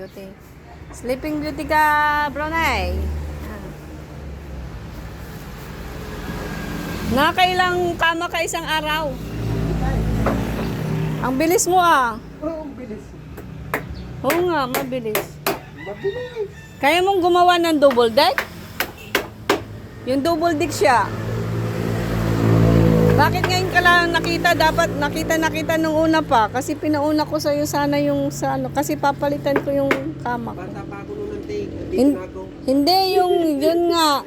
Beauty. Sleeping Beauty ka, Brunei. Nakailang kama ka isang araw? Ang bilis mo ah. Oo, ang bilis. Oo nga, mabilis. Mabilis. Kaya mong gumawa ng double deck? Yung double deck siya. Bakit ngayon ka lang nakita? Dapat nakita nung una pa. Kasi pinauna ko sa'yo sana yung sa ano. Kasi papalitan ko yung kama ko. Bata pa ako noon ng take. Dito na ako. Hindi, yun nga.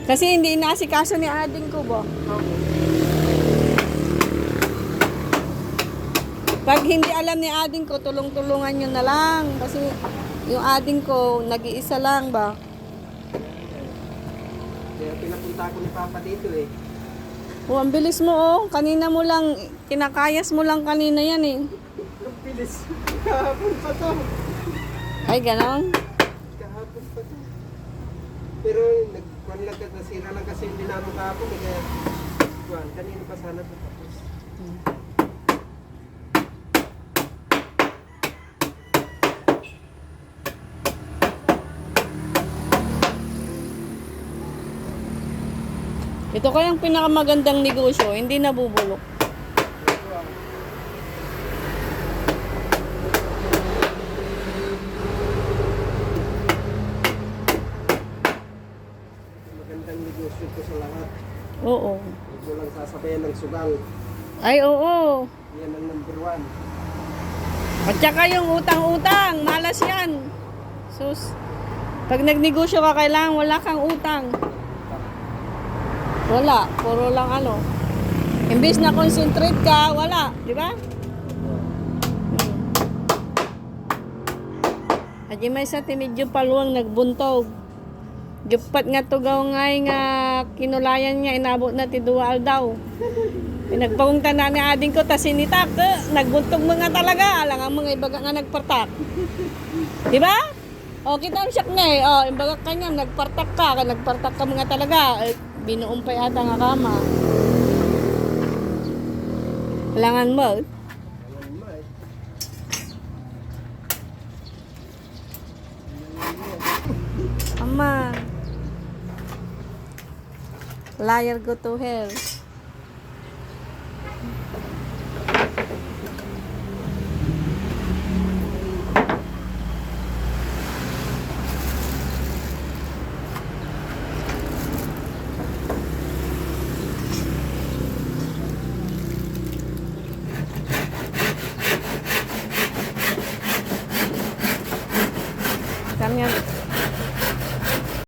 Kasi hindi inaasikaso ni ading ko ba? Pag hindi alam ni ading ko, tulong-tulungan nyo na lang. Kasi yung ading ko, nag-iisa lang ba? Kaya pinapunta ako ni Papa dito eh. Oh, ang bilis mo oh. Kanina mo lang, kinakayas mo lang kanina yan eh. Ang bilis. Kahapon pa to. Ay, ganon. Kahapon pa to. Pero nagkuhan lang, nasira lang kasi yung dinamo kahapon eh. Kaya, kuhan, kanina pa sana ito tapos. Ito kayang pinakamagandang negosyo, hindi nabubulok. Magandang negosyo ko sa lahat. Oo. Huwag mo lang sasabayan ng sugal. Ay, oo. Yan ang number one. At saka yung utang-utang, malas yan. Sus, pag nagnegosyo ka, kailangan wala kang utang. Wala, puro lang ano. Imbis na concentrate ka, wala, di ba? At yung may sa timidyo paluang nagbuntog. Jupat nga tugaw ngay nga kinulayan niya, inabot na ti dual daw. Pinagpahungtan na ni ading ko, tas sinitak, nagbuntog mo nga talaga, alang ang mga ibaga nga nagpartak. Di ba? O, kita ang siyak nga eh. O, ibaga kanya, nagpartak ka mga talaga. Binuong pa yata nga kama. Kailangan mo. Alam mo eh. Ama. Liar go to hell. Kanya